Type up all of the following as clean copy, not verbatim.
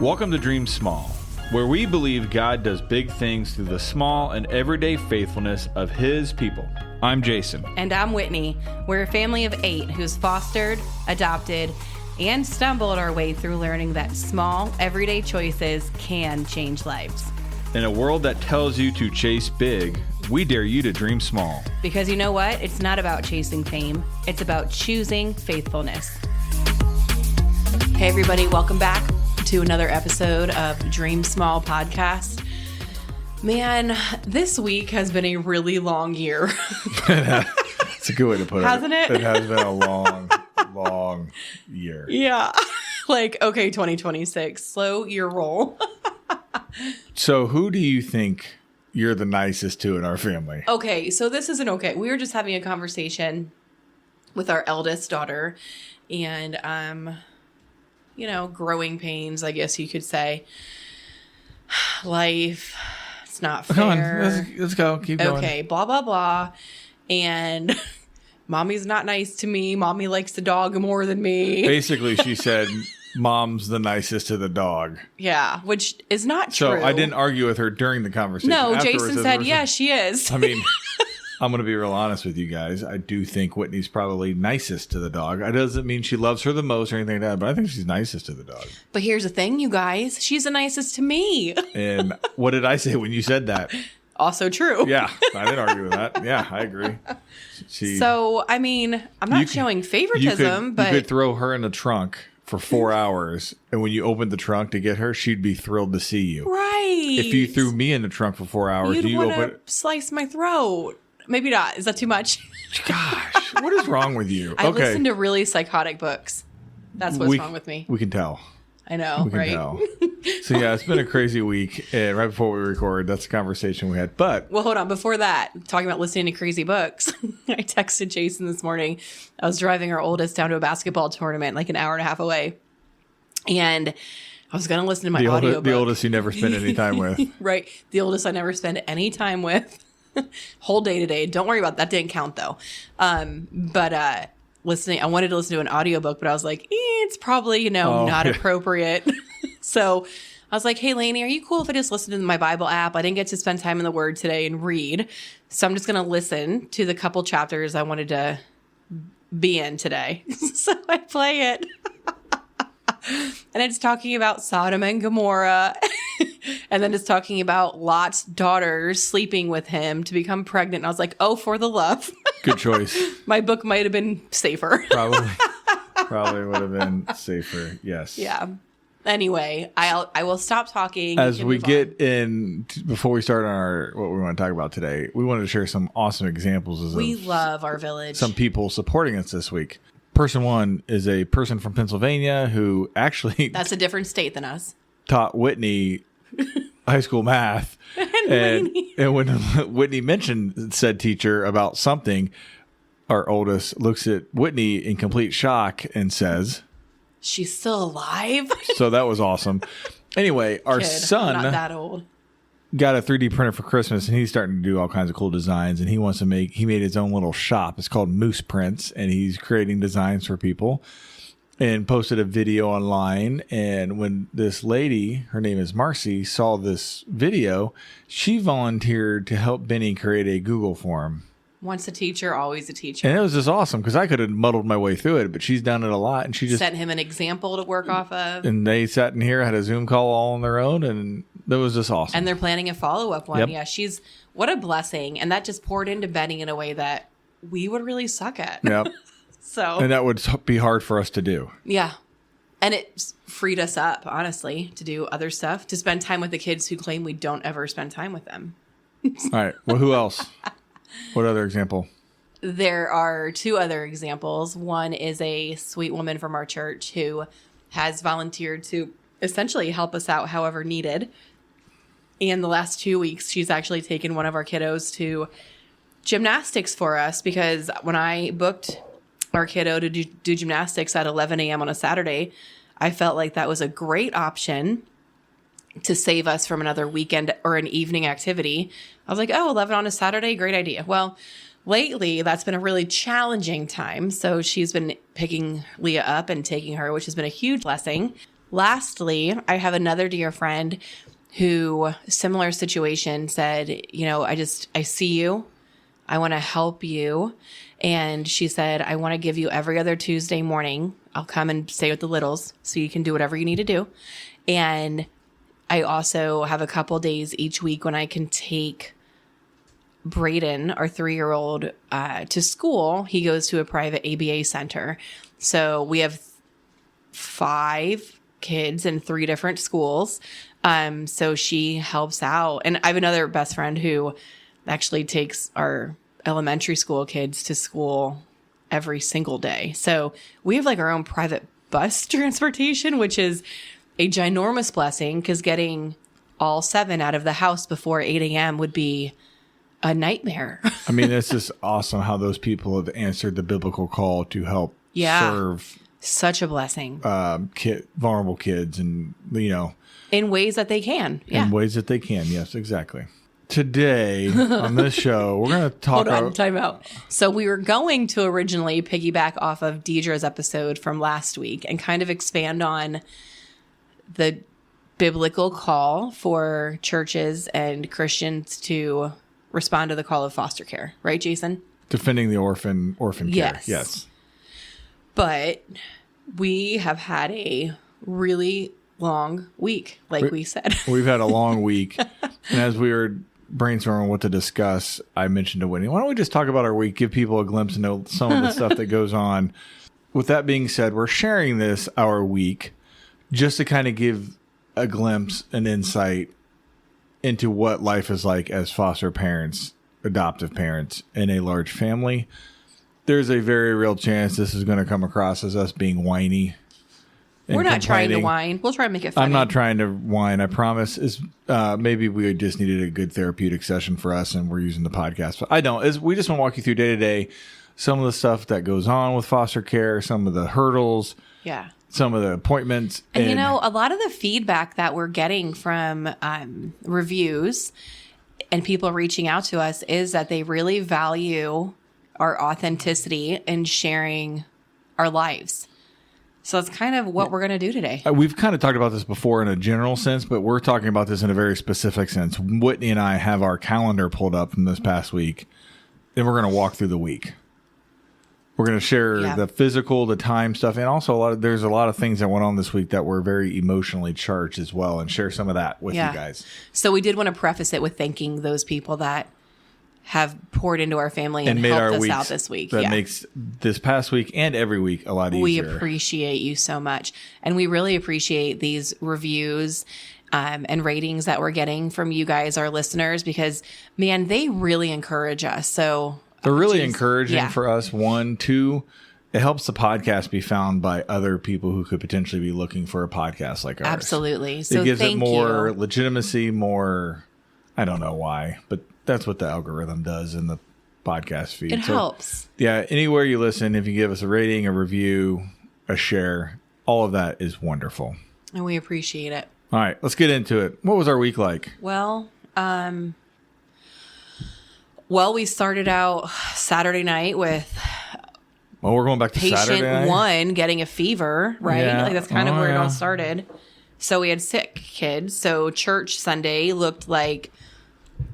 Welcome to Dream Small, where we believe God does big things through the small and everyday faithfulness of His people. I'm Jason. And I'm Whitney. We're a family of 8 who's fostered, adopted, and stumbled our way through learning that small, everyday choices can change lives. In a world that tells you to chase big, we dare you to dream small. Because you know what? It's not about chasing fame. It's about choosing faithfulness. Hey, everybody. Welcome back to another episode of Dream Small podcast. Man, this week has been a really long year. It's a good way to put it. Hasn't it? It has been a long year. Yeah. Like, okay, 2026, slow your roll. So who do you think you're the nicest to in our family? Okay, so this isn't okay. We were just having a conversation with our eldest daughter and, growing pains, I guess you could say. Life, it's not fair. Come on, let's go. Keep going. Okay, blah, blah, blah. And mommy's not nice to me. Mommy likes the dog more than me. Basically, she said, Mom's the nicest to the dog. Yeah, which is not true. So I didn't argue with her during the conversation. No, Afterwards, Jason said, yeah, she is. I mean, I'm going to be real honest with you guys. I do think Whitney's probably nicest to the dog. It doesn't mean she loves her the most or anything like that, but I think she's nicest to the dog. But here's the thing, you guys. She's the nicest to me. And what did I say when you said that? Also true. Yeah, I didn't argue with that. Yeah, I agree. So, I mean, I'm not showing favoritism, but you could throw her in the trunk for 4 hours, and when you opened the trunk to get her, she'd be thrilled to see you. Right. If you threw me in the trunk for 4 hours, you'd do you want open to slice my throat. Maybe not. Is that too much? Gosh, what is wrong with you? I listen to really psychotic books. That's what's wrong with me. We can tell. I know, right? Tell. So yeah, it's been a crazy week. And right before we record, that's the conversation we had. But well, hold on. Before that, talking about listening to crazy books, I texted Jason this morning. I was driving our oldest down to a basketball tournament, like an hour and a half away, and I was going to listen to my audiobook. The oldest you never spend any time with. Right. The oldest I never spend any time with. Whole day today. Don't worry about that. Didn't count though. But listening, I wanted to listen to an audiobook, but I was like, it's probably, not appropriate. So I was like, hey, Lainey, are you cool if I just listen to my Bible app? I didn't get to spend time in the Word today and read. So I'm just going to listen to the couple chapters I wanted to be in today. So I play it. And it's talking about Sodom and Gomorrah. And then it's talking about Lot's daughters sleeping with him to become pregnant. And I was like, oh, for the love. Good choice. My book might have been safer. Probably would have been safer. Yes. Yeah. Anyway, I will stop talking. As we get in, before we start on what we want to talk about today, we wanted to share some awesome examples. We love our village. Some people supporting us this week. Person one is a person from Pennsylvania who actually... That's a different state than us. ...taught Whitney high school math. and when Whitney mentioned said teacher about something, our oldest looks at Whitney in complete shock and says... She's still alive? So that was awesome. Anyway, our son... I'm not that old. Got a 3D printer for Christmas, and he's starting to do all kinds of cool designs, and he made his own little shop. It's called Moose Prints, and he's creating designs for people and posted a video online. And when this lady, her name is Marcy, saw this video, she volunteered to help Benny create a Google form. Once a teacher, always a teacher. And it was just awesome because I could have muddled my way through it, but she's done it a lot. And she just sent him an example to work off of. And they sat in here, had a Zoom call all on their own, and that was just awesome. And they're planning a follow-up one. Yep. Yeah, what a blessing. And that just poured into Benny in a way that we would really suck at. Yep. And that would be hard for us to do. Yeah. And it freed us up, honestly, to do other stuff, to spend time with the kids who claim we don't ever spend time with them. All right. Well, who else? What other example? There are 2 other examples. One is a sweet woman from our church who has volunteered to essentially help us out however needed. And the last 2 weeks, she's actually taken one of our kiddos to gymnastics for us, because when I booked our kiddo to do gymnastics at 11 a.m. on a Saturday, I felt like that was a great option to save us from another weekend or an evening activity. I was like, 11 on a Saturday, great idea. Well, lately that's been a really challenging time. So she's been picking Leah up and taking her, which has been a huge blessing. lastly, I have another dear friend who, similar situation, said, I see you. I want to help you. And she said, I want to give you every other Tuesday morning. I'll come and stay with the littles so you can do whatever you need to do. And I also have a couple days each week when I can take Brayden, our 3-year-old, to school. He goes to a private ABA center. So we have 5 kids in 3 different schools. So she helps out. And I have another best friend who actually takes our elementary school kids to school every single day. So we have like our own private bus transportation, which is a ginormous blessing because getting all 7 out of the house before 8 a.m. would be a nightmare. I mean, it's just awesome how those people have answered the biblical call to help serve. Such a blessing. Vulnerable kids and, in ways that they can. Yeah. In ways that they can. Yes, exactly. Today on this show, we're going to talk about time out. So we were going to originally piggyback off of Deidre's episode from last week and kind of expand on the biblical call for churches and Christians to respond to the call of foster care. Right, Jason? Defending the orphan care. Yes. But we have had a really long week, we said. We've had a long week. And as we were brainstorming what to discuss, I mentioned to Whitney, why don't we just talk about our week, give people a glimpse into some of the stuff that goes on. With that being said, we're sharing our week, just to kind of give a glimpse and insight into what life is like as foster parents, adoptive parents in a large family. There's a very real chance this is going to come across as us being whiny. We're not trying to whine. We'll try and make it funny. I'm not trying to whine, I promise. Maybe we just needed a good therapeutic session for us and we're using the podcast. But I don't. We just want to walk you through day to day some of the stuff that goes on with foster care, some of the hurdles. Yeah. Some of the appointments. And a lot of the feedback that we're getting from reviews and people reaching out to us is that they really value our authenticity in sharing our lives. So that's kind of what we're going to do today. We've kind of talked about this before in a general sense, but we're talking about this in a very specific sense. Whitney and I have our calendar pulled up from this past week, and we're going to walk through the week. We're going to share the physical, the time stuff, and also there's a lot of things that went on this week that were very emotionally charged as well, and share some of that with you guys. So we did want to preface it with thanking those people that have poured into our family and made helped us out this week. That makes this past week and every week a lot easier. We appreciate you so much. And we really appreciate these reviews and ratings that we're getting from you guys, our listeners, because, man, they really encourage us. So they're really encouraging for us. 1, 2, it helps the podcast be found by other people who could potentially be looking for a podcast like ours. Absolutely. So it gives it more legitimacy, more, I don't know why, but that's what the algorithm does in the podcast feed. It helps. Yeah, anywhere you listen, if you give us a rating, a review, a share, all of that is wonderful. And we appreciate it. All right, let's get into it. What was our week like? Well, we started out Saturday night with we're going back to Saturday night? Patient 1 getting a fever, right? Yeah. That's kind of where it all started. So we had sick kids. So church Sunday looked like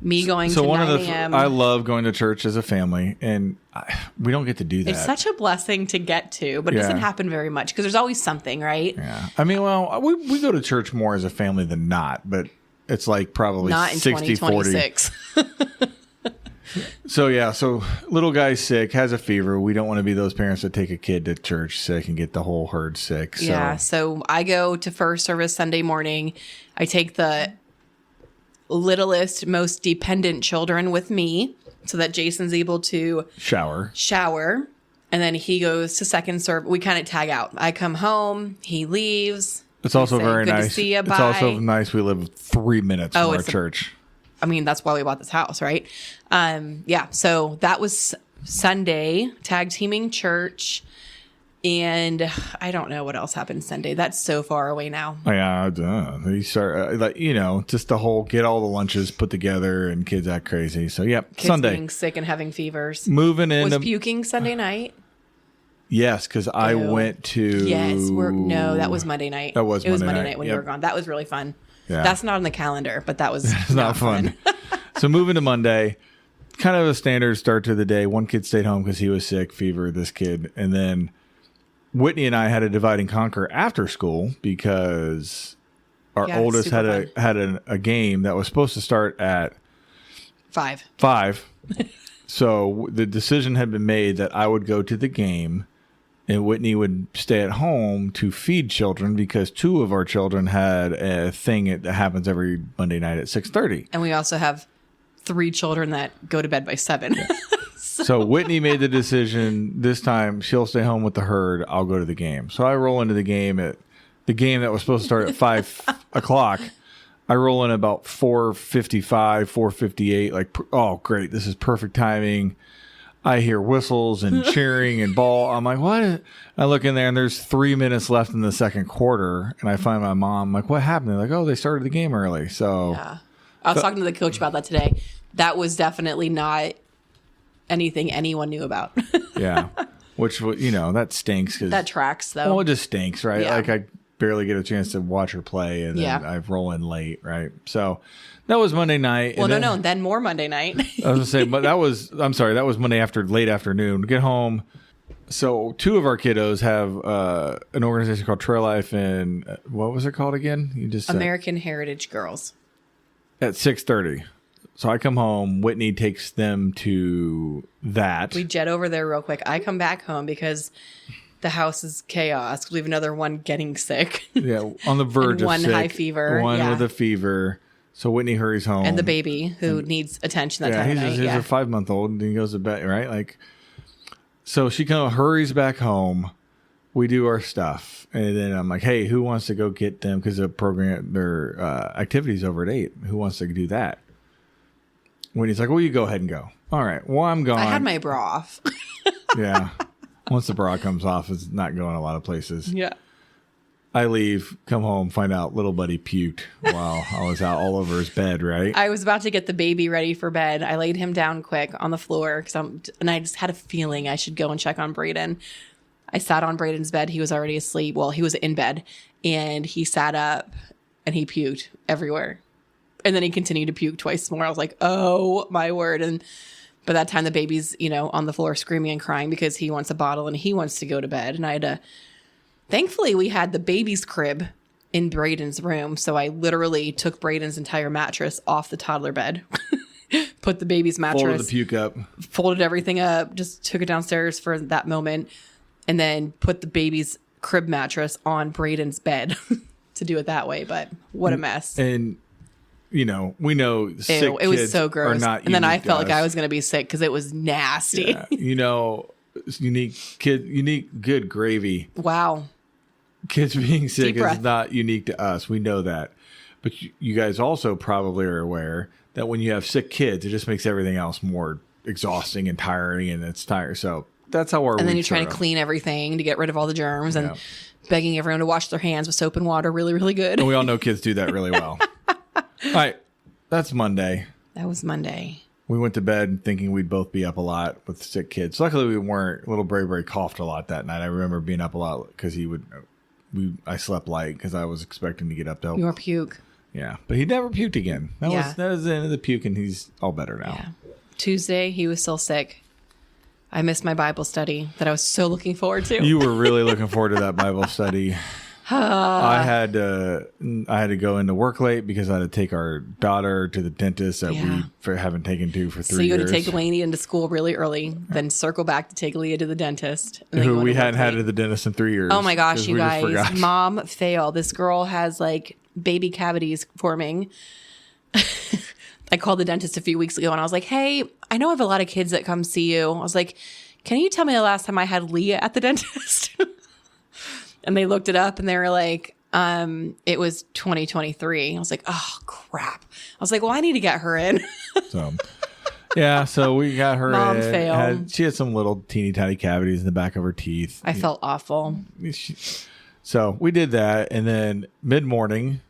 me going to 9 a.m. I love going to church as a family, and we don't get to do that. It's such a blessing to get to, but it doesn't happen very much because there's always something, right? Yeah. I mean, well, we go to church more as a family than not, but it's like probably not in 60-40. So little guy's sick, has a fever. We don't want to be those parents that take a kid to church sick and get the whole herd sick. So. Yeah, so I go to first service Sunday morning. I take the littlest, most dependent children with me so that Jason's able to shower. And then he goes to second service. We kind of tag out. I come home, he leaves. It's also very nice. To see you, it's also nice we live 3 minutes from our church. I mean, that's why we bought this house, right? So that was Sunday, tag teaming church. And I don't know what else happened Sunday. That's so far away now. Yeah, you start just the whole get all the lunches put together and kids act crazy. So kids Sunday being sick and having fevers. Moving in, was puking Sunday night. Yes, because I went to. Yes, that was Monday night. That was It was Monday Monday night when you were gone. That was really fun. Yeah. That's not on the calendar, but that was It's not fun. So moving to Monday, kind of a standard start to the day. One kid stayed home because he was sick, fever, this kid. And then Whitney and I had to divide and conquer after school because our oldest had a game that was supposed to start at 5. So the decision had been made that I would go to the game and Whitney would stay at home to feed children because 2 of our children had a thing that happens every Monday night at 6:30. And we also have 3 children that go to bed by 7. Yeah. So Whitney made the decision this time she'll stay home with the herd. I'll go to the game. So I roll into the game that was supposed to start at 5 o'clock. I roll in about 4:55, 4:58. Like, oh, great. This is perfect timing. I hear whistles and cheering and ball. I'm like, what? I look in there and there's 3 minutes left in the second quarter. And I find my mom. I'm like, what happened? They're like, oh, they started the game early. So yeah. I was talking to the coach about that today. That was definitely not anything anyone knew about. Yeah. Which, that stinks. That tracks, though. Well, it just stinks, right? Yeah. Like, I barely get a chance to watch her play, and then I roll in late, right? So that was Monday night. Well, then more Monday night. I was going to say, but that was Monday late afternoon. Get home. So 2 of our kiddos have an organization called Trail Life, and what was it called again? You just American Heritage Girls. At 6:30. So I come home. Whitney takes them to that. We jet over there real quick. I come back home because the house is chaos. We have another one getting sick. Yeah, on the verge of one sick. high fever. One with a fever. So Whitney hurries home. And the baby who needs attention that time of night. He's a 5-month-old and he goes to bed, right? Like, so she kind of hurries back home. We do our stuff. And then I'm like, hey, who wants to go get them? Because their activity's over at 8. Who wants to do that? Whitney's like, well, you go ahead and go. All right. Well, I'm gone. I had my bra off. Yeah. Once the bra comes off, it's not going a lot of places. Yeah. I leave, come home, find out little buddy puked while I was out all over his bed, right? I was about to get the baby ready for bed. I laid him down quick on the floor and I just had a feeling I should go and check on Brayden. I sat on Brayden's bed. He was already asleep. Well, he was in bed and he sat up and he puked everywhere. And then he continued to puke twice more. I was like, oh my word. And by that time the baby's, on the floor screaming and crying because he wants a bottle and he wants to go to bed. And I had to, thankfully we had the baby's crib in Brayden's room. So I literally took Brayden's entire mattress off the toddler bed, put the baby's mattress, folded the puke up, folded everything up, just took it downstairs for that moment. And then put the baby's crib mattress on Brayden's bed to do it that way. But what a mess. And we know sick Ew, it was kids so gross. are not and then I felt like I us. was going to be sick because it was nasty. Yeah, unique good gravy. Wow. Kids being sick Deep breath. is not unique to us. We know that. But you guys also probably are aware that when you have sick kids, it just makes everything else more exhausting and tiring, and it's tired. So that's how our And then you're trying to clean everything to get rid of all the germs and begging everyone to wash their hands with soap and water really, really good. And we all know kids do that really well. All right. That's Monday. That was Monday. We went to bed thinking we'd both be up a lot with sick kids. Luckily, we weren't. Little Bray coughed a lot that night. I remember being up a lot because I slept light because I was expecting to get up to help. Your puke. Yeah. But he never puked again. That was the end of the puke, and he's all better now. Yeah. Tuesday, he was still sick. I missed my Bible study that I was so looking forward to. You were really looking forward to that Bible study. I had to go into work late because I had to take our daughter to the dentist that we haven't taken to for 3 years. So you had to take Lainey into school really early, then circle back to take Leah to the dentist. And who we hadn't had at the dentist in 3 years. Oh my gosh, you guys. Mom fail. This girl has baby cavities forming. I called the dentist a few weeks ago and I was like, hey, I know I have a lot of kids that come see you. I was like, can you tell me the last time I had Leah at the dentist? And they looked it up and they were like, it was 2023. I was like, oh, crap. I was like, well, I need to get her in. So we got her Mom in. failed. She had some little teeny tiny cavities in the back of her teeth. I felt awful. So we did that. And then mid-morning,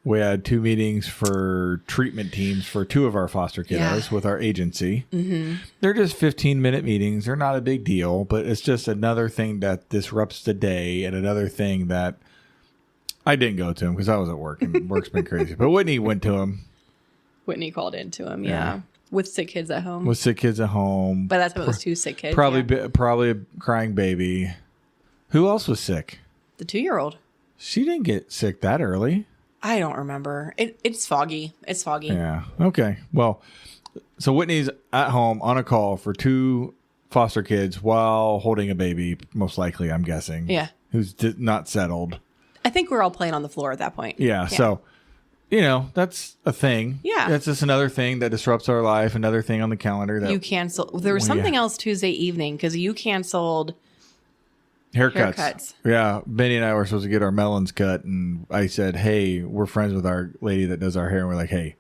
We had 2 meetings for treatment teams for 2 of our foster kiddos with our agency. Mm-hmm. They're just 15-minute meetings. They're not a big deal, but it's just another thing that disrupts the day and another thing that I didn't go to him because I was at work and work's been crazy. But Whitney went to him. Whitney called into him, yeah. With sick kids at home. With sick kids at home. By that time, it was 2 sick kids. Probably a crying baby. Who else was sick? The 2-year-old. She didn't get sick that early. I don't remember. It's foggy. It's foggy. Yeah. Okay. Well, so Whitney's at home on a call for 2 foster kids while holding a baby, most likely, I'm guessing. Yeah. Who's not settled. I think we're all playing on the floor at that point. Yeah. So, that's a thing. Yeah. That's just another thing that disrupts our life. Another thing on the calendar that you cancel. There was something else Tuesday evening because you canceled haircuts. Yeah. Benny and I were supposed to get our melons cut. And I said, hey, we're friends with our lady that does our hair. And we're like, hey,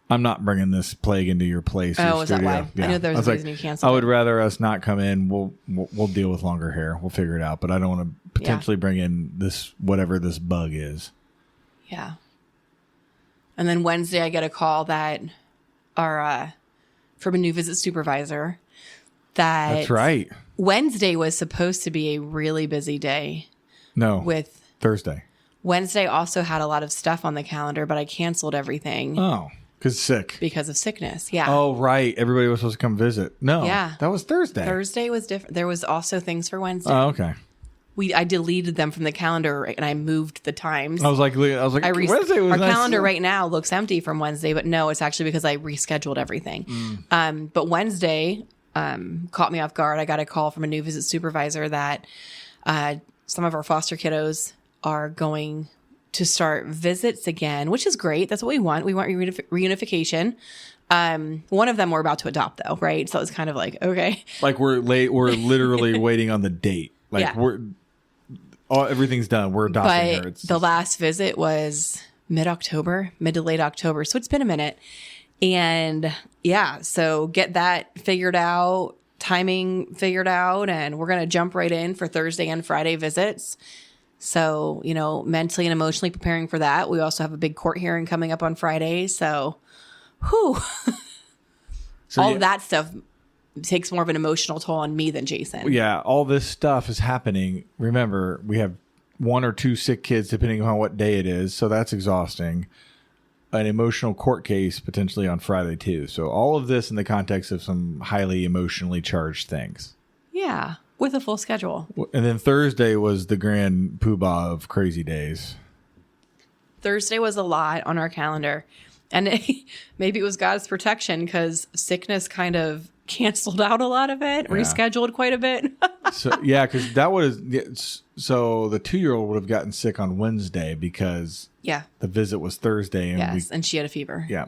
I'm not bringing this plague into your place. Oh, is that why? Yeah. I knew there was a reason you canceled. I would rather us not come in. We'll deal with longer hair. We'll figure it out. But I don't want to potentially bring in this, whatever this bug is. Yeah. And then Wednesday, I get a call that from a new visit supervisor. That's right. Wednesday was supposed to be a really busy day. No. With Thursday. Wednesday also had a lot of stuff on the calendar, but I canceled everything. Oh, because of sickness. Yeah. Oh, right. Everybody was supposed to come visit. No. Yeah. That was Thursday. Thursday was different. There was also things for Wednesday. Oh, okay. I deleted them from the calendar and I moved the times. I was like, Wednesday was our nice. calendar right now looks empty from Wednesday, but no, it's actually because I rescheduled everything. But Wednesday caught me off guard. I got a call from a new visit supervisor that some of our foster kiddos are going to start visits again, which is great. That's what we want. We want reunification. One of them we're about to adopt though, right? So it's kind of like, okay. Like we're literally waiting on the date. Like everything's done. We're adopting her. The last visit was mid to late October. So it's been a minute. And so get that figured out, timing figured out, and we're going to jump right in for Thursday and Friday visits. So, mentally and emotionally preparing for that. We also have a big court hearing coming up on Friday. So, all of that stuff takes more of an emotional toll on me than Jason. Yeah, all this stuff is happening. Remember, we have 1 or 2 sick kids depending on what day it is, so that's exhausting. An emotional court case potentially on Friday too. So all of this in the context of some highly emotionally charged things. Yeah, with a full schedule. And then Thursday was the grand poobah of crazy days. Thursday was a lot on our calendar. And maybe it was God's protection because sickness kind of canceled out a lot of it, rescheduled quite a bit. Because that was so the 2-year-old would have gotten sick on Wednesday because the visit was Thursday, and she had a fever. Yeah.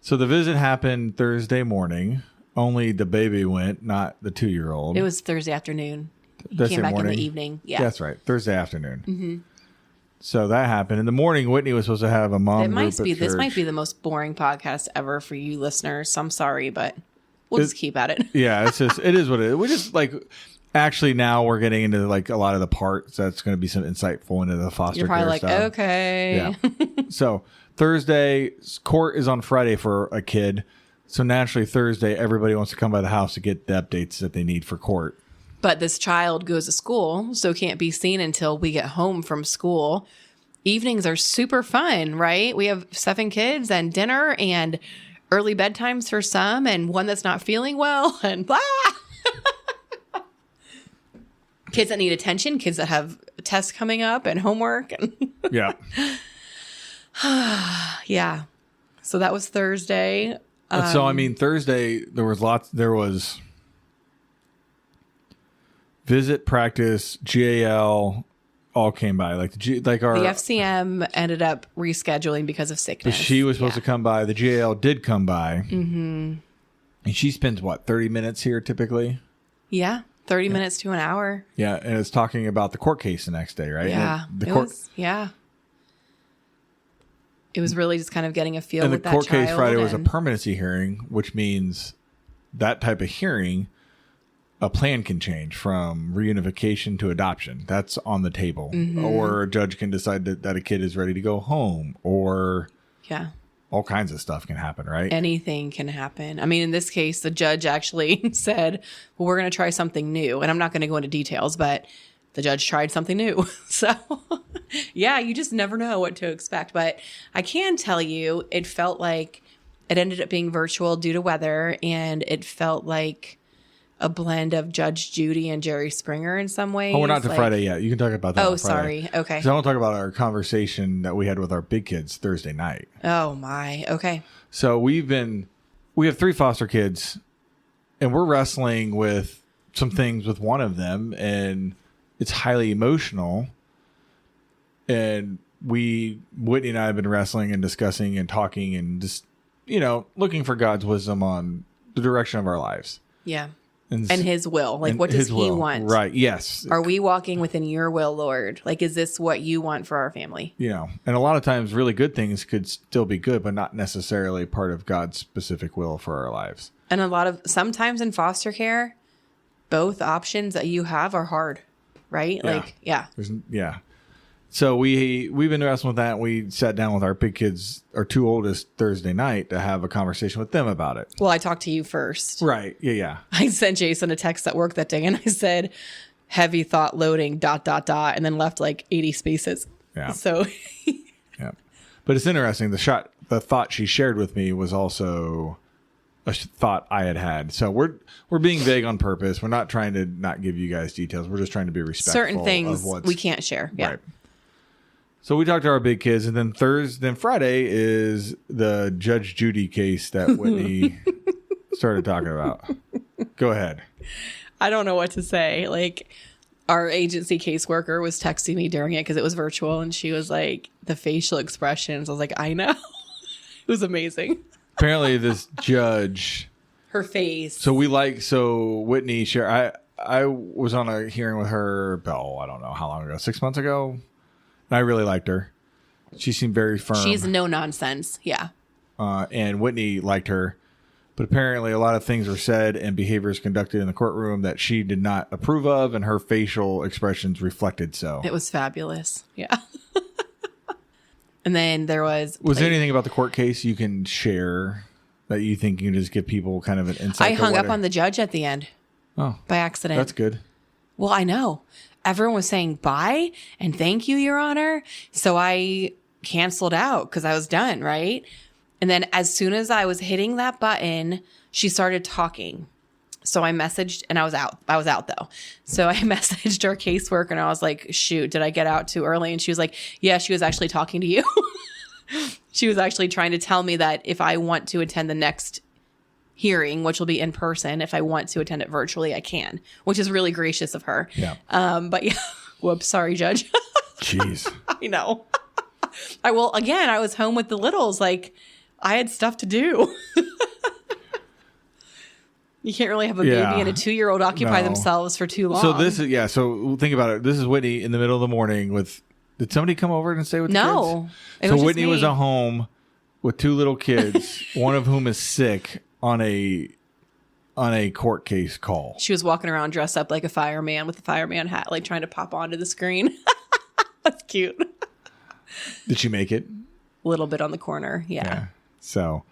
So the visit happened Thursday morning. Only the baby went, not the 2-year-old. It was Thursday afternoon. He came back in the evening. Yeah, that's right. Thursday afternoon. Mm-hmm. So that happened. In the morning, Whitney was supposed to have a mom group at church. This might be the most boring podcast ever for you listeners. So I'm sorry, but we'll just keep at it. Yeah, it is what it is. We just actually now we're getting into a lot of the parts that's going to be some insightful into the foster care stuff. You're probably okay. Yeah. So Thursday, court is on Friday for a kid. So naturally Thursday, everybody wants to come by the house to get the updates that they need for court. But this child goes to school, so can't be seen until we get home from school. Evenings are super fun, right? We have 7 kids and dinner and early bedtimes for some and one that's not feeling well and blah. Kids that need attention, kids that have tests coming up and homework. And yeah. Yeah. So that was Thursday. Thursday, there was visit, practice, GAL, all came by. The FCM ended up rescheduling because of sickness. She was supposed to come by. The GAL did come by. Mm-hmm. And she spends, 30 minutes here typically? Yeah, 30 minutes to an hour. Yeah, and it's talking about the court case the next day, right? Yeah, It was really just kind of getting a feel with that child. And the court case Friday was a permanency hearing, which means that type of hearing, a plan can change from reunification to adoption. That's on the table. Or a judge can decide that a kid is ready to go home, or all kinds of stuff can happen, right? Anything can happen. I mean, in this case, the judge actually said, well, we're going to try something new. And I'm not going to go into details, but the judge tried something new. So yeah, you just never know what to expect. But I can tell you, it felt like it ended up being virtual due to weather, and it felt like a blend of Judge Judy and Jerry Springer in some ways. Oh, we're not to Friday yet. You can talk about that. Oh, sorry. Okay. Because I want to talk about our conversation that we had with our big kids Thursday night. Oh my. Okay. So we have 3 foster kids, and we're wrestling with some things with one of them, and it's highly emotional. And Whitney and I have been wrestling and discussing and talking and just, looking for God's wisdom on the direction of our lives. Yeah. And his will. Like, what does he want? Right. Yes. Are we walking within your will, Lord? Like, is this what you want for our family? And a lot of times really good things could still be good, but not necessarily part of God's specific will for our lives. And sometimes in foster care, both options that you have are hard, right? Yeah. Like, yeah. So we've been wrestling with that. We sat down with our big kids, our 2 oldest, Thursday night to have a conversation with them about it. Well, I talked to you first. Right. Yeah. I sent Jason a text at work that day, and I said, heavy thought loading, ... and then left like 80 spaces. Yeah. So. Yeah. But it's interesting. The thought she shared with me was also a thought I had. So we're being vague on purpose. We're not trying to not give you guys details. We're just trying to be respectful. Certain things of we can't share. Yeah. Right. So we talked to our big kids, and then Friday is the Judge Judy case that Whitney started talking about. Go ahead. I don't know what to say. Like, our agency caseworker was texting me during it because it was virtual, and she was like, the facial expressions. I was like, I know. It was amazing. Apparently this judge, her face. So Whitney shared, I was on a hearing with her, I don't know how long ago, 6 months ago. And I really liked her. She seemed very firm. She's no nonsense. Yeah. And Whitney liked her. But apparently a lot of things were said and behaviors conducted in the courtroom that she did not approve of, and her facial expressions reflected so. It was fabulous. Yeah. And then there was there anything about the court case you can share that you think you can just give people kind of an insight? I hung up on the judge at the end. Oh. By accident. That's good. Well, I know. Everyone was saying bye and thank you, Your Honor. So I canceled out because I was done, right? And then as soon as I was hitting that button, she started talking. So I messaged, and I was out though. So I messaged our caseworker, and I was like, shoot, did I get out too early? And she was like, yeah, she was actually talking to you. She was actually trying to tell me that if I want to attend the next hearing, which will be in person, if I want to attend it virtually, I can, which is really gracious of her. Yeah. But yeah, whoops, sorry, Judge. Jeez. I know. I was home with the littles. Like, I had stuff to do. You can't really have a baby and a 2-year-old occupy themselves for too long. So so think about it. This is Whitney in the middle of the morning did somebody come over and stay with the kids? No. So Whitney was at home with 2 little kids, one of whom is sick, on a court case call. She was walking around dressed up like a fireman with a fireman hat, like trying to pop onto the screen. That's cute. Did she make it? A little bit on the corner. Yeah. So,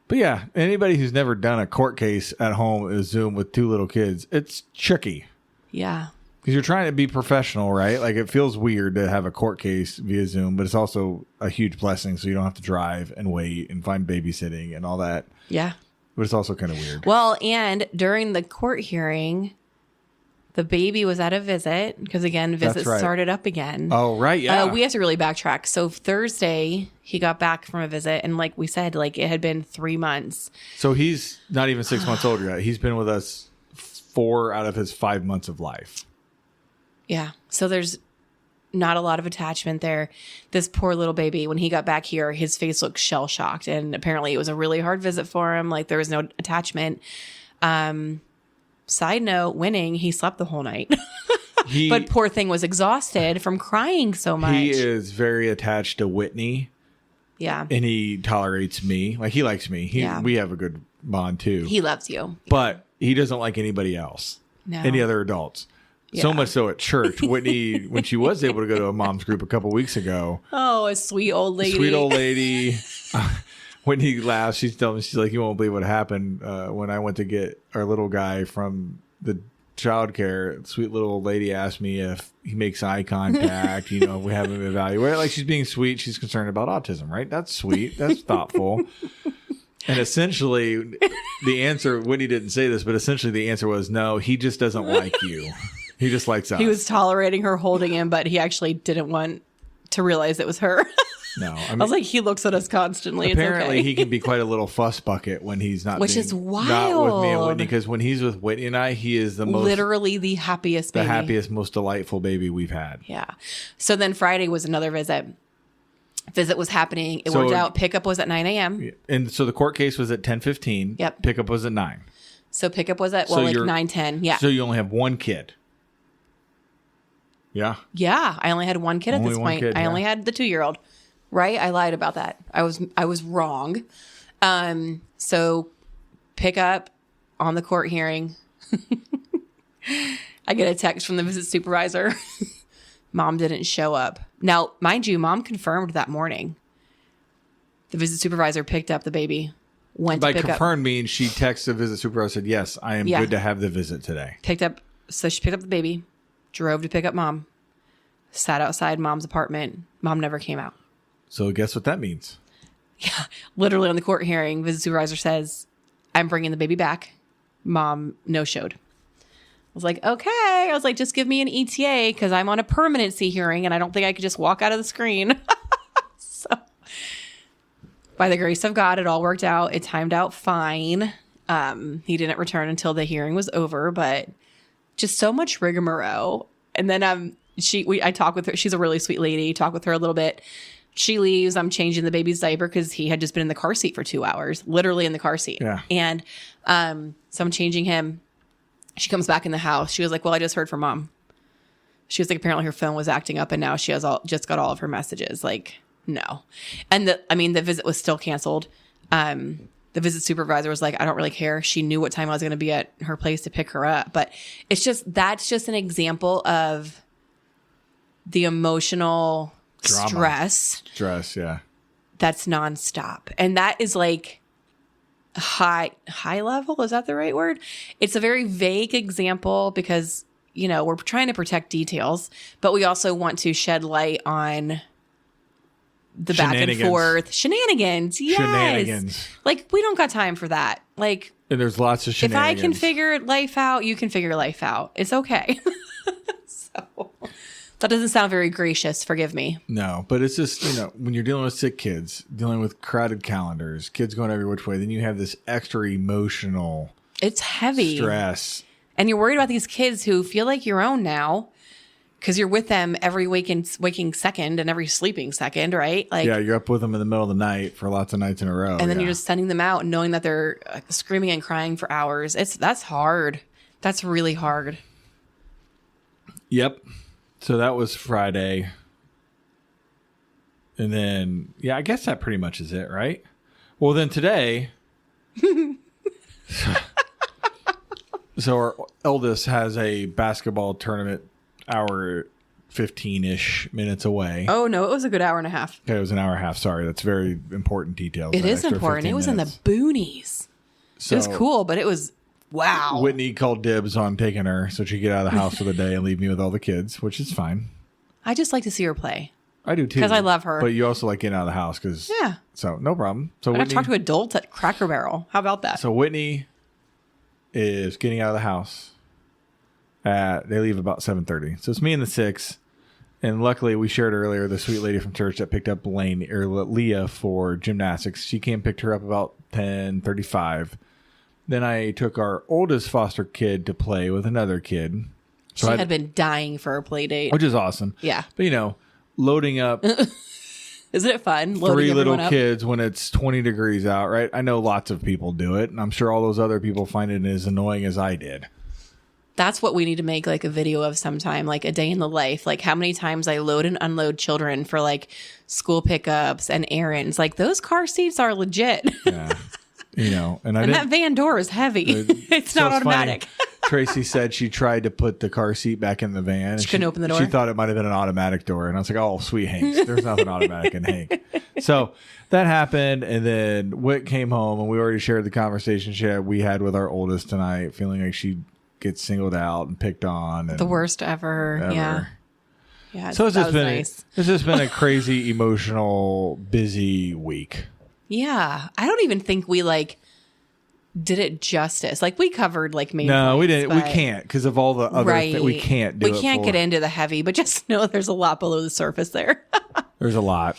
but yeah, anybody who's never done a court case at home is Zoom with 2 little kids. It's tricky. Yeah. Because you're trying to be professional, right? Like, it feels weird to have a court case via Zoom, but it's also a huge blessing. So you don't have to drive and wait and find babysitting and all that. Yeah. But it's also kind of weird. Well, and during the court hearing, the baby was at a visit because, again, visits started up again. Oh, right. Yeah. We have to really backtrack. So Thursday, he got back from a visit. And like we said, like, it had been 3 months. So he's not even 6 months old yet. He's been with us 4 out of his 5 months of life. Yeah. So there's not a lot of attachment there. This poor little baby, when he got back here, his face looked shell-shocked. And apparently it was a really hard visit for him. Like, there was no attachment. Side note, winning, he slept the whole night. But poor thing was exhausted from crying so much. He is very attached to Whitney. Yeah. And he tolerates me. Like, he likes me. We have a good bond, too. He loves you. But he doesn't like anybody else. any other adults. Yeah. So much so at church, Whitney, when she was able to go to a mom's group a couple weeks ago. Oh, a sweet old lady. Sweet old lady. Whitney laughs. She's telling me, she's like, you won't believe what happened when I went to get our little guy from the childcare. Sweet little old lady asked me if he makes eye contact, if we have him evaluate. Like, she's being sweet. She's concerned about autism, right? That's sweet. That's thoughtful. And essentially, the answer, Whitney didn't say this, but essentially the answer was, no, he just doesn't like you. He just likes us. He was tolerating her holding him, but he actually didn't want to realize it was her. No. I was like, he looks at us constantly. Apparently, it's okay. he can be quite a little fuss bucket when he's not Which is not wild. with me and Whitney, because when he's with Whitney and I, he is literally the happiest baby. The happiest, most delightful baby we've had. Yeah. So then Friday was another visit. Visit was happening. It worked out. Pickup was at 9 a.m. And so the court case was at 10:15. Yep. Pickup was at 9. So pickup was at 9:10. Yeah. So you only have one kid. Yeah. Yeah. I only had one kid at this point. I only had the 2-year-old. Right? I lied about that. I was wrong. So pick up on the court hearing. I get a text from the visit supervisor. Mom didn't show up. Now, mind you, Mom confirmed that morning. The visit supervisor picked up the baby. Went to pick up. By confirmed means she texted the visit supervisor, said, yes, I am good to have the visit today. So she picked up the baby, drove to pick up Mom, sat outside Mom's apartment. Mom never came out. So guess what that means? Yeah. Literally on the court hearing, visit supervisor says, I'm bringing the baby back. Mom no-showed. I was like, okay. I was like, just give me an ETA because I'm on a permanency hearing and I don't think I could just walk out of the screen. So by the grace of God, it all worked out. It timed out fine. He didn't return until the hearing was over, but just so much rigmarole. And then I talk with her. She's a really sweet lady. Talk with her a little bit. She leaves. I'm changing the baby's diaper because he had just been in the car seat for 2 hours, literally in the car seat. Yeah. And so I'm changing him. She comes back in the house. She was like, well, I just heard from Mom. She was like, apparently her phone was acting up and now she has just got all of her messages. Like, no. And the visit was still canceled. The visit supervisor was like, I don't really care. She knew what time I was going to be at her place to pick her up. But that's just an example of the emotional drama. Stress, yeah. That's nonstop. And that is like high level. Is that the right word? It's a very vague example because, we're trying to protect details, but we also want to shed light on the back and forth shenanigans. Yes. Shenanigans. Like, we don't got time for that. Like, and there's lots of shenanigans. If I can figure life out, you can figure life out. It's okay. So that doesn't sound very gracious. Forgive me. No, but it's just, when you're dealing with sick kids, dealing with crowded calendars, kids going every which way, then you have this extra emotional it's heavy stress. And you're worried about these kids who feel like your own now because you're with them every waking second and every sleeping second, right? Like, yeah, you're up with them in the middle of the night for lots of nights in a row. And then you're just sending them out knowing that they're screaming and crying for hours. That's hard. That's really hard. Yep. So that was Friday. And then, yeah, I guess that pretty much is it, right? Well, then today, so our eldest has a basketball tournament hour 15-ish minutes away. Oh, no, it was a good hour and a half. Okay, it was an hour and a half. Sorry, that's very important details. It is important. It was minutes. In the boonies. So, it was cool, but it was, wow. Whitney called dibs on taking her so she could get out of the house for the day and leave me with all the kids, which is fine. I just like to see her play. I do too. Because I love her. But you also like getting out of the house. Yeah. So no problem. So I talk to adults at Cracker Barrel. How about that? So Whitney is getting out of the house. They leave about 7:30. So it's me and the 6. And luckily, we shared earlier the sweet lady from church that picked up Leah for gymnastics. She came and picked her up about 10:35. Then I took our oldest foster kid to play with another kid. So she had been dying for a play date. Which is awesome. Yeah. But, loading up. Isn't it fun? Loading 3 little kids when it's 20 degrees out, right? I know lots of people do it. And I'm sure all those other people find it as annoying as I did. That's what we need to make like a video of sometime, like a day in the life. Like how many times I load and unload children for like school pickups and errands. Like those car seats are legit. Yeah. And that van door is heavy. It's not automatic. Tracy said she tried to put the car seat back in the van. She couldn't open the door? She thought it might have been an automatic door. And I was like, oh, sweet Hank. There's nothing automatic in Hank. So that happened. And then Whit came home, and we already shared the conversation we had with our oldest tonight, feeling like she gets singled out and picked on. And the worst ever. Yeah. Yeah. So it's just been nice. It's just been a crazy, emotional, busy week. Yeah. I don't even think we did it justice. Like we covered main No, points, we didn't. We but- can't because of all the other Right. we can't do it. We can't get into the heavy, but just know there's a lot below the surface there. There's a lot.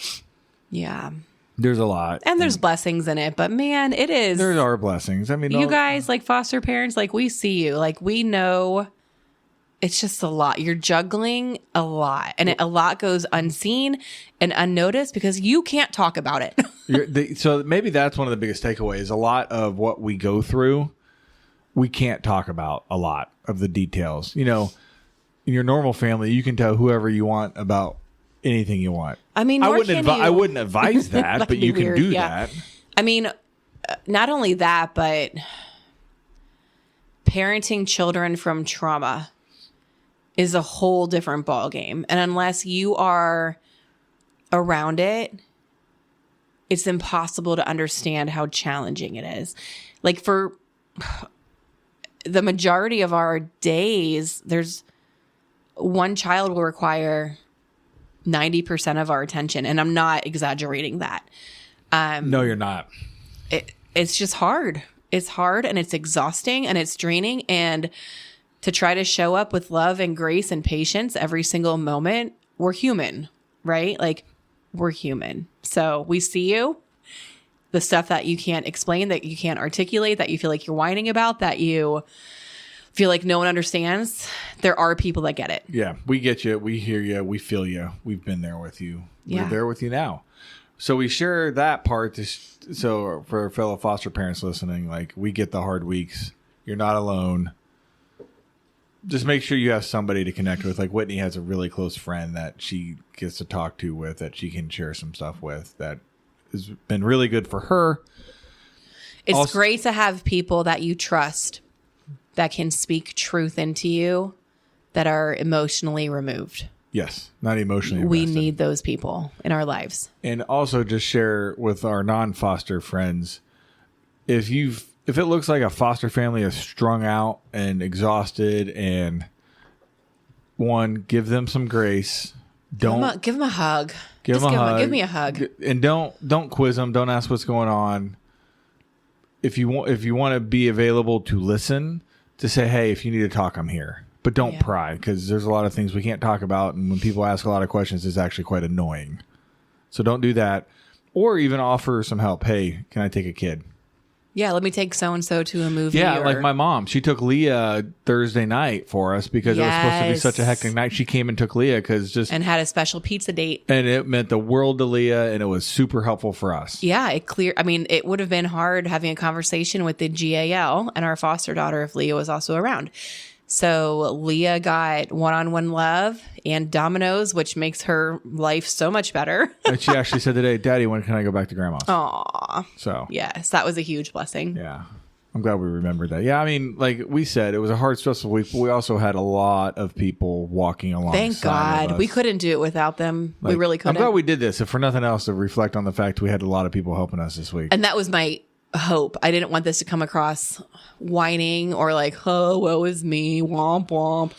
Yeah. There's a lot. And there's blessings in it, but man, it is. There are blessings. I mean, You guys, foster parents, we see you. We know it's just a lot. You're juggling a lot, and a lot goes unseen and unnoticed because you can't talk about it. So maybe that's one of the biggest takeaways. A lot of what we go through, we can't talk about a lot of the details. In your normal family, you can tell whoever you want about anything you want. I mean, I wouldn't advise that, but you can weird, do yeah. that. I mean, not only that, but parenting children from trauma is a whole different ballgame. And unless you are around it, it's impossible to understand how challenging it is. For the majority of our days, there's one child will require 90% of our attention. And I'm not exaggerating that. No, you're not. It's just hard. It's hard and it's exhausting and it's draining. And to try to show up with love and grace and patience every single moment, we're human, right? We're human. So we see you. The stuff that you can't explain, that you can't articulate, that you feel like you're whining about, that you feel like no one understands. There are people that get it. Yeah, we get you. We hear you. We feel you. We've been there with you. Yeah. We're there with you now. So we share that part. So for fellow foster parents listening, we get the hard weeks. You're not alone. Just make sure you have somebody to connect with. Whitney has a really close friend that she gets to talk to with, that she can share some stuff with, that has been really good for her. It's Also, great to have people that you trust that can speak truth into you that are emotionally removed. yes, not emotionally We invested. need those people in our lives. And also just share with our non-foster friends, if it looks like a foster family is strung out and exhausted, and give them some grace. Give them a hug. Give Just them a hug. give me a hug. And don't quiz them. Don't ask what's going on. If you want to be available to listen, to say, hey, if you need to talk, I'm here. But don't pry, because there's a lot of things we can't talk about. And when people ask a lot of questions, it's actually quite annoying. So don't do that. Or even offer some help. Hey, can I take a kid? Yeah, let me take so-and-so to a movie. Yeah, or- like my mom. She took Leah Thursday night for us because it was supposed to be such a hectic night. She came and took Leah and had a special pizza date. and it meant the world to Leah, and it was super helpful for us. Yeah, it would have been hard having a conversation with the GAL and our foster daughter if Leah was also around. So Leah got one-on-one love and Domino's, which makes her life so much better. And she actually said today, Daddy, when can I go back to Grandma's? Aw. So Yes, that was a huge blessing. yeah, I'm glad we remembered that. Yeah, I mean, like we said, it was a hard, stressful week, but we also had a lot of people walking along. Thank God. We couldn't do it without them. We really couldn't. I'm glad we did this, if for nothing else, to reflect on the fact we had a lot of people helping us this week. And that was my hope. I didn't want this to come across whining or like, oh, woe is me, womp womp.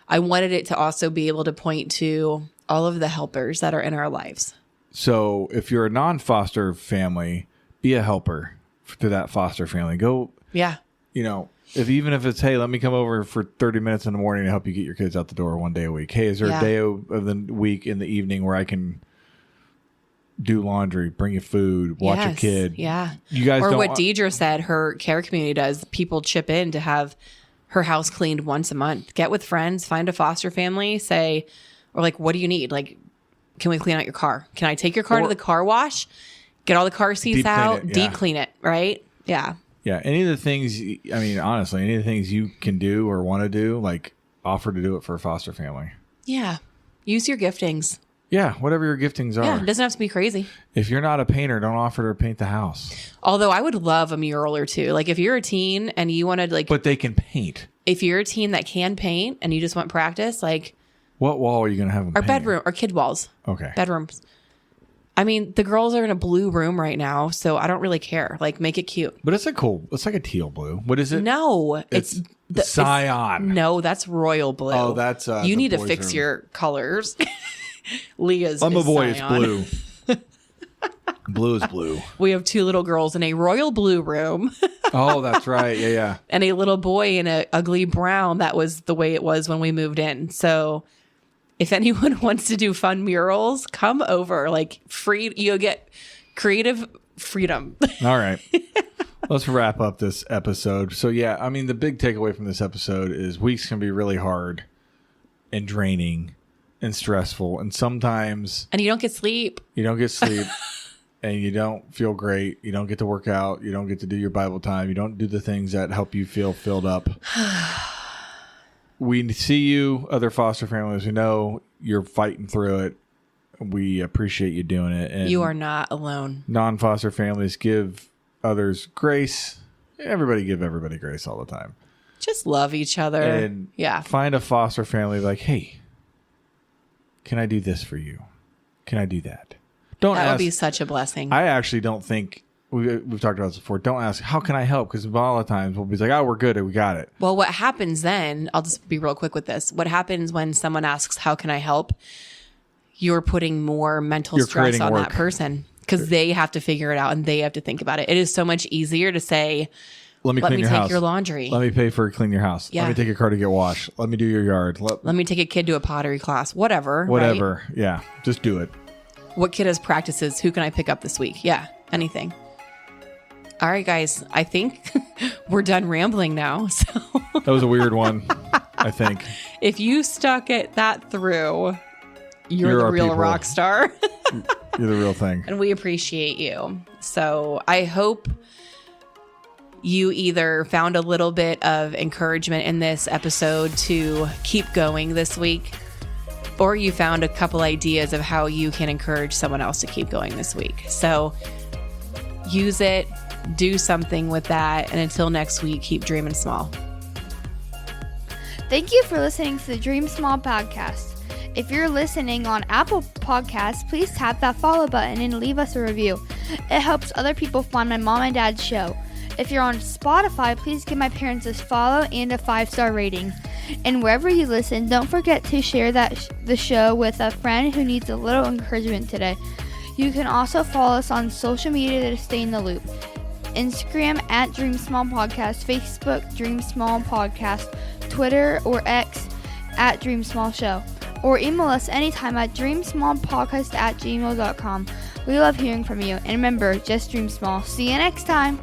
I wanted it to also be able to point to all of the helpers that are in our lives. So if you're a non-foster family, be a helper to that foster family. Go, Yeah. even if it's, hey, let me come over for 30 minutes in the morning to help you get your kids out the door one day a week. Hey, is there Yeah. a day of the week in the evening where I can do laundry, bring you food, watch a kid? Yeah. You guys or don't what Deidre said her care community does. People chip in to have her house cleaned once a month. Get with friends, find a foster family, say, or like, what do you need? Like, can we clean out your car? Can I take your car to the car wash? Get all the car seats Deep clean out, it, yeah. deep clean it, right? Yeah. Yeah, any of the things, I mean, honestly, any of the things you can do or want to do, like offer to do it for a foster family. Yeah. Use your giftings. Yeah, whatever your giftings are. Yeah, it doesn't have to be crazy. If you're not a painter, don't offer to paint the house. Although I would love a mural or two. Like if you're a teen and you want to like... But they can paint. If you're a teen that can paint and you just want practice, like... What wall are you going to have them Our painting? bedroom, or kid walls. Okay. Bedrooms. I mean, the girls are in a blue room right now, so I don't really care. Like, make it cute. But it's like a teal blue. What is it? No, it's cyan. No, that's royal blue. Oh, that's you need to boys' fix room. your colors. Leah's. I'm a boy. Cyan. It's blue. Blue is blue. We have 2 little girls in a royal blue room. Oh, that's right. Yeah. And a little boy in a ugly brown. That was the way it was when we moved in. So if anyone wants to do fun murals, come over. Like you get creative freedom. All right. Let's wrap up this episode. So yeah, I mean, the big takeaway from this episode is weeks can be really hard and draining and stressful. And sometimes... And you don't get sleep. You don't get sleep. And you don't feel great. You don't get to work out. You don't get to do your Bible time. You don't do the things that help you feel filled up. We see you, other foster families. We know you're fighting through it. We appreciate you doing it. And you are not alone. Non-foster families, give others grace. Everybody give everybody grace all the time. Just love each other. And find a foster family like, hey, can I do this for you? Can I do that? That would be such a blessing. I actually don't think, we've talked about this before, don't ask, how can I help? Because a lot of times we'll be like, oh, we're good, we got it. Well, what happens then, I'll just be real quick with this. What happens when someone asks, how can I help? You're putting more mental stress on that person because they have to figure it out and they have to think about it. It is so much easier to say, let me take your laundry. Let me pay for clean your house. Yeah. Let me take your car to get washed. Let me do your yard. Let me take a kid to a pottery class. Whatever. Whatever. Right? Yeah. Just do it. What kid has practices? Who can I pick up this week? Yeah. Anything. All right, guys. I think we're done rambling now. So that was a weird one, I think. If you stuck it that through, you're the real people. Rock star. You're the real thing. And we appreciate you. So I hope you either found a little bit of encouragement in this episode to keep going this week, or you found a couple ideas of how you can encourage someone else to keep going this week. So use it, do something with that, and until next week, keep dreaming small. Thank you for listening to the Dream Small podcast. If you're listening on Apple Podcasts, please tap that follow button and leave us a review. It helps other people find my mom and dad's show. If you're on Spotify, please give my parents a follow and a 5-star rating. And wherever you listen, don't forget to share the show with a friend who needs a little encouragement today. You can also follow us on social media to stay in the loop. Instagram at Dream Small Podcast, Facebook Dream Small Podcast, Twitter or X at Dream Small Show. Or email us anytime at dreamsmallpodcast@gmail.com. We love hearing from you. And remember, just dream small. See you next time.